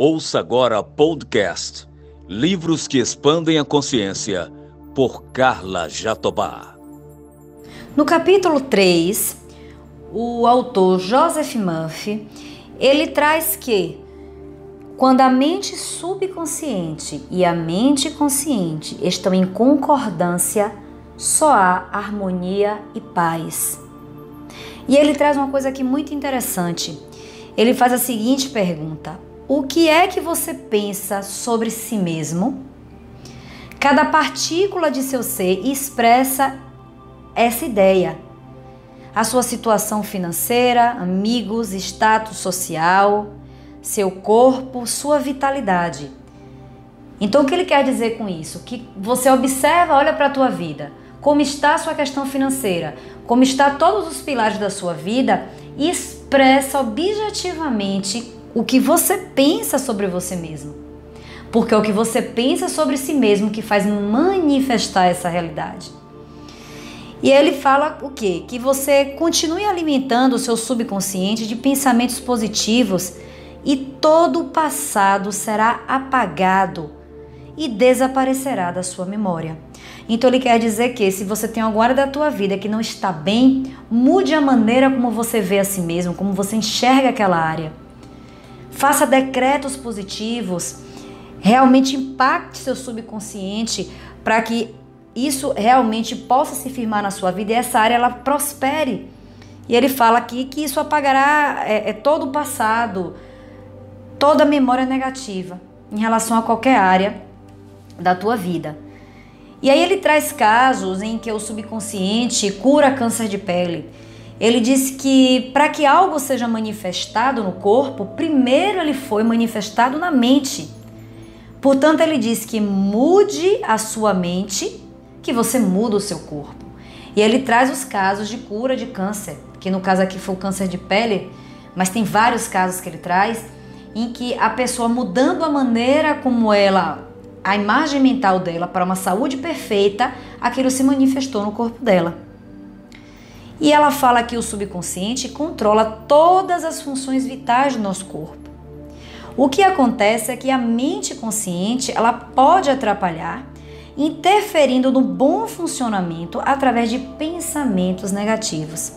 Ouça agora podcast Livros que Expandem a Consciência, por Carla Jatobá. No capítulo 3, o autor Joseph Murphy, ele traz que quando a mente subconsciente e a mente consciente estão em concordância, só há harmonia e paz. E ele traz uma coisa aqui muito interessante. Ele faz a seguinte pergunta: o que é que você pensa sobre si mesmo? Cada partícula de seu ser expressa essa ideia. A sua situação financeira, amigos, status social, seu corpo, sua vitalidade. Então o que ele quer dizer com isso? Que você observa, olha para a tua vida, como está a sua questão financeira, como está todos os pilares da sua vida, e expressa objetivamente o que você pensa sobre você mesmo. Porque é o que você pensa sobre si mesmo que faz manifestar essa realidade. E ele fala o quê? Que você continue alimentando o seu subconsciente de pensamentos positivos e todo o passado será apagado e desaparecerá da sua memória. Então ele quer dizer que se você tem alguma área da tua vida que não está bem, mude a maneira como você vê a si mesmo, como você enxerga aquela área. Faça decretos positivos, realmente impacte seu subconsciente para que isso realmente possa se firmar na sua vida e essa área ela prospere. E ele fala aqui que isso apagará todo o passado, toda a memória negativa em relação a qualquer área da tua vida. E aí ele traz casos em que o subconsciente cura câncer de pele. Ele diz que para que algo seja manifestado no corpo, primeiro ele foi manifestado na mente. Portanto, ele diz que mude a sua mente, que você muda o seu corpo. E ele traz os casos de cura de câncer, que no caso aqui foi o câncer de pele, mas tem vários casos que ele traz, em que a pessoa mudando a maneira como a imagem mental dela para uma saúde perfeita, aquilo se manifestou no corpo dela. E ela fala que o subconsciente controla todas as funções vitais do nosso corpo. O que acontece é que a mente consciente, ela pode atrapalhar, interferindo no bom funcionamento através de pensamentos negativos.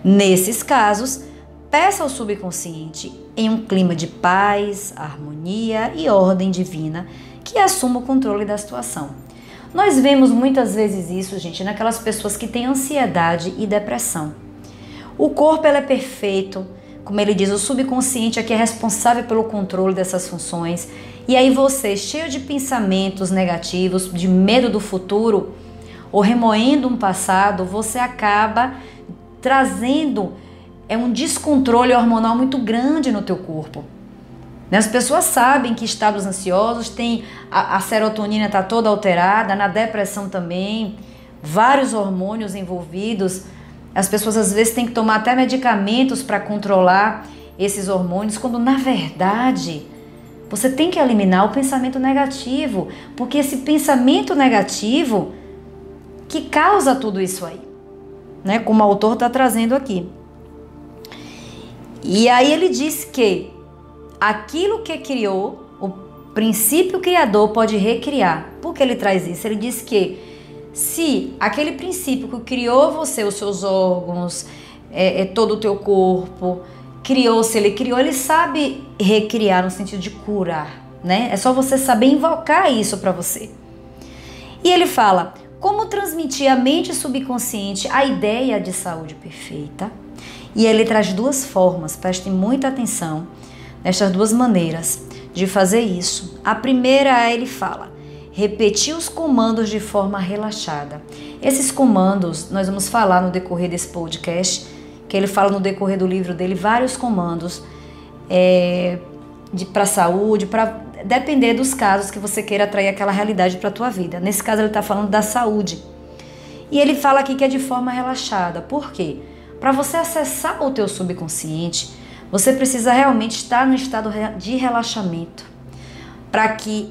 Nesses casos, peça ao subconsciente, em um clima de paz, harmonia e ordem divina, que assuma o controle da situação. Nós vemos muitas vezes isso, gente, naquelas pessoas que têm ansiedade e depressão. O corpo é perfeito, como ele diz, o subconsciente é que é responsável pelo controle dessas funções. E aí você, cheio de pensamentos negativos, de medo do futuro, ou remoendo um passado, você acaba trazendo um descontrole hormonal muito grande no teu corpo. As pessoas sabem que estados ansiosos tem a serotonina está toda alterada, na depressão também, vários hormônios envolvidos. As pessoas às vezes têm que tomar até medicamentos para controlar esses hormônios, quando na verdade você tem que eliminar o pensamento negativo, porque esse pensamento negativo que causa tudo isso aí, né? Como o autor está trazendo aqui. E aí ele diz que aquilo que criou, o princípio criador pode recriar. Por que ele traz isso? Ele diz que se aquele princípio que criou você, os seus órgãos, todo o teu corpo, se ele criou, ele sabe recriar no sentido de curar, né? É só você saber invocar isso para você. E ele fala, como transmitir à mente subconsciente a ideia de saúde perfeita? E ele traz duas formas, prestem muita atenção nestas duas maneiras de fazer isso. A primeira, ele fala, repetir os comandos de forma relaxada. Esses comandos, nós vamos falar no decorrer desse podcast, que ele fala no decorrer do livro dele, vários comandos para a saúde, para depender dos casos que você queira atrair aquela realidade para a tua vida. Nesse caso, ele está falando da saúde. E ele fala aqui que é de forma relaxada. Por quê? Para você acessar o teu subconsciente, você precisa realmente estar no estado de relaxamento, para que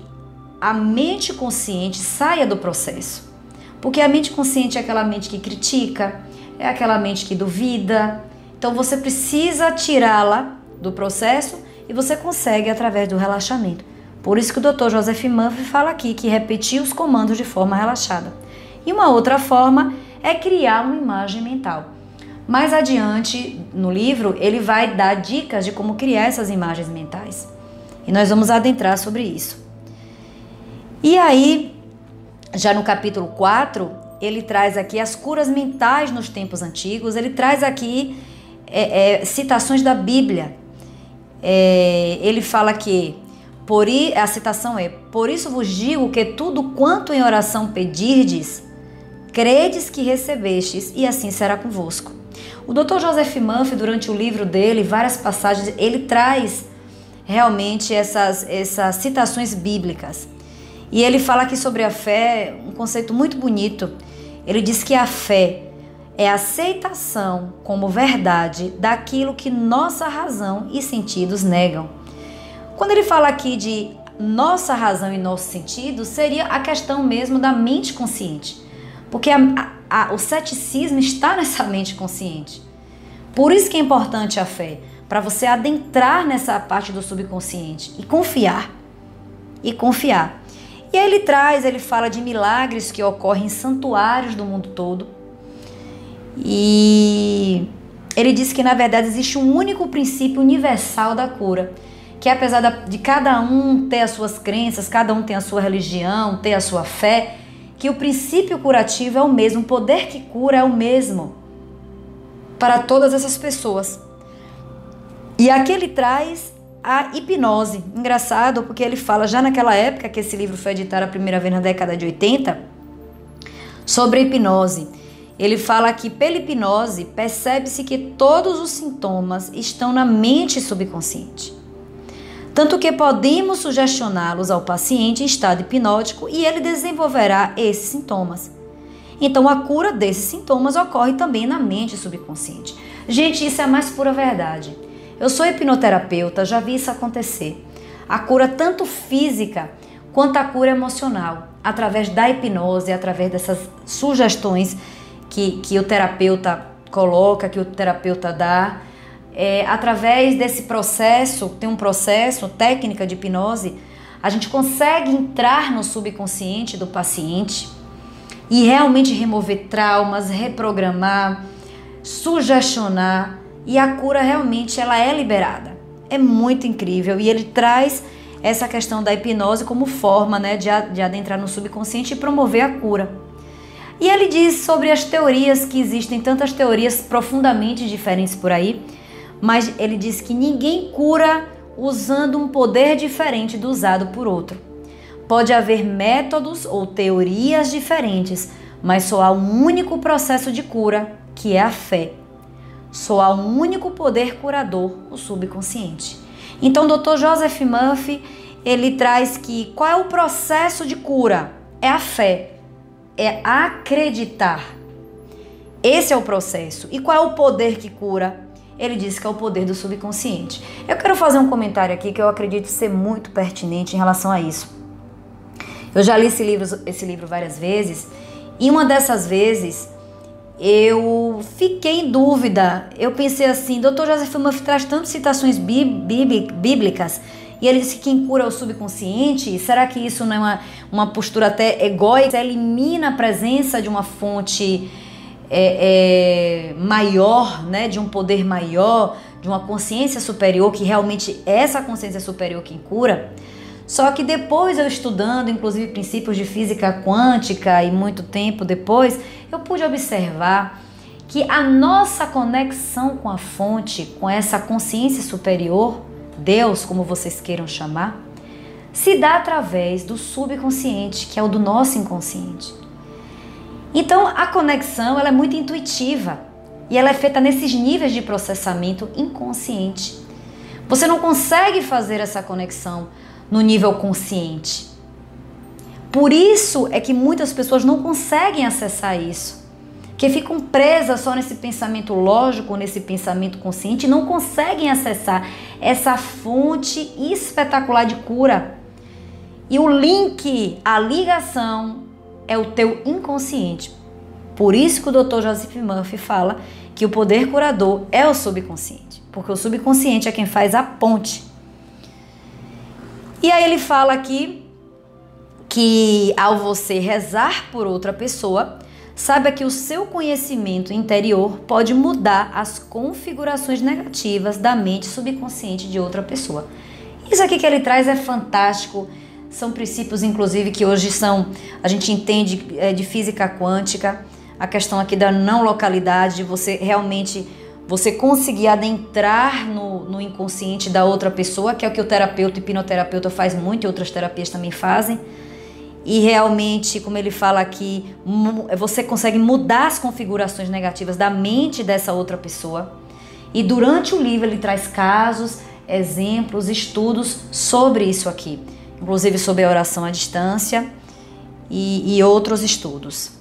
a mente consciente saia do processo. Porque a mente consciente é aquela mente que critica, é aquela mente que duvida. Então você precisa tirá-la do processo e você consegue através do relaxamento. Por isso que o Dr. Joseph Murphy fala aqui que repetir os comandos de forma relaxada. E uma outra forma é criar uma imagem mental. Mais adiante no livro, ele vai dar dicas de como criar essas imagens mentais. E nós vamos adentrar sobre isso. E aí, já no capítulo 4, ele traz aqui as curas mentais nos tempos antigos. Ele traz aqui citações da Bíblia. Ele fala que, a citação é: por isso vos digo que tudo quanto em oração pedirdes, credes que recebestes, e assim será convosco. O Dr. Joseph Murphy, durante o livro dele, várias passagens, ele traz realmente essas citações bíblicas. E ele fala aqui sobre a fé, um conceito muito bonito. Ele diz que a fé é a aceitação como verdade daquilo que nossa razão e sentidos negam. Quando ele fala aqui de nossa razão e nosso sentido, seria a questão mesmo da mente consciente. Porque o ceticismo está nessa mente consciente. Por isso que é importante a fé, para você adentrar nessa parte do subconsciente e confiar. E confiar. E aí ele fala de milagres que ocorrem em santuários do mundo todo. E ele diz que na verdade existe um único princípio universal da cura, que apesar de cada um ter as suas crenças, cada um tem a sua religião, ter a sua fé, que o princípio curativo é o mesmo, o poder que cura é o mesmo para todas essas pessoas. E aqui ele traz a hipnose. Engraçado, porque ele fala já naquela época que esse livro foi editado a primeira vez na década de 80, sobre a hipnose. Ele fala que pela hipnose percebe-se que todos os sintomas estão na mente subconsciente. Tanto que podemos sugestioná-los ao paciente em estado hipnótico e ele desenvolverá esses sintomas. Então a cura desses sintomas ocorre também na mente subconsciente. Gente, isso é a mais pura verdade. Eu sou hipnoterapeuta, já vi isso acontecer. A cura tanto física quanto a cura emocional, através da hipnose, através dessas sugestões que o terapeuta coloca, que o terapeuta dá. Através desse processo, tem um processo, técnica de hipnose, a gente consegue entrar no subconsciente do paciente e realmente remover traumas, reprogramar, sugestionar, e a cura realmente ela é liberada. É muito incrível, e ele traz essa questão da hipnose como forma, né, de adentrar no subconsciente e promover a cura. E ele diz sobre as teorias, que existem tantas teorias profundamente diferentes por aí, mas ele diz que ninguém cura usando um poder diferente do usado por outro. Pode haver métodos ou teorias diferentes, mas só há um único processo de cura, que é a fé. Só há um único poder curador, o subconsciente. Então, o Dr. Joseph Murphy, ele traz que qual é o processo de cura? É a fé, é acreditar. Esse é o processo. E qual é o poder que cura? Ele diz que é o poder do subconsciente. Eu quero fazer um comentário aqui que eu acredito ser muito pertinente em relação a isso. Eu já li esse livro várias vezes, e uma dessas vezes eu fiquei em dúvida. Eu pensei assim, Dr. Joseph Murphy traz tantas citações bíblicas, e ele disse que quem cura é o subconsciente. Será que isso não é uma postura até egóica? Elimina a presença de uma fonte maior, né, de um poder maior, de uma consciência superior, que realmente é essa consciência superior quem cura. Só que depois eu estudando, inclusive princípios de física quântica, e muito tempo depois, eu pude observar que a nossa conexão com a fonte, com essa consciência superior, Deus, como vocês queiram chamar, se dá através do subconsciente, que é o do nosso inconsciente. Então a conexão ela é muito intuitiva e ela é feita nesses níveis de processamento inconsciente. Você não consegue fazer essa conexão no nível consciente. Por isso é que muitas pessoas não conseguem acessar isso, que ficam presas só nesse pensamento lógico, nesse pensamento consciente, e não conseguem acessar essa fonte espetacular de cura. E o link, a ligação, é o teu inconsciente. Por isso que o Dr. Joseph Murphy fala que o poder curador é o subconsciente, porque o subconsciente é quem faz a ponte E aí ele fala aqui que ao você rezar por outra pessoa, saiba que o seu conhecimento interior pode mudar as configurações negativas da mente subconsciente de outra pessoa. Isso aqui que ele traz é fantástico. São princípios, inclusive, que hoje a gente entende de física quântica, a questão aqui da não localidade, de você conseguir adentrar no inconsciente da outra pessoa, que é o que o terapeuta e hipnoterapeuta faz muito e outras terapias também fazem. E realmente, como ele fala aqui, você consegue mudar as configurações negativas da mente dessa outra pessoa. E durante o livro ele traz casos, exemplos, estudos sobre isso aqui. Inclusive sobre a oração à distância e outros estudos.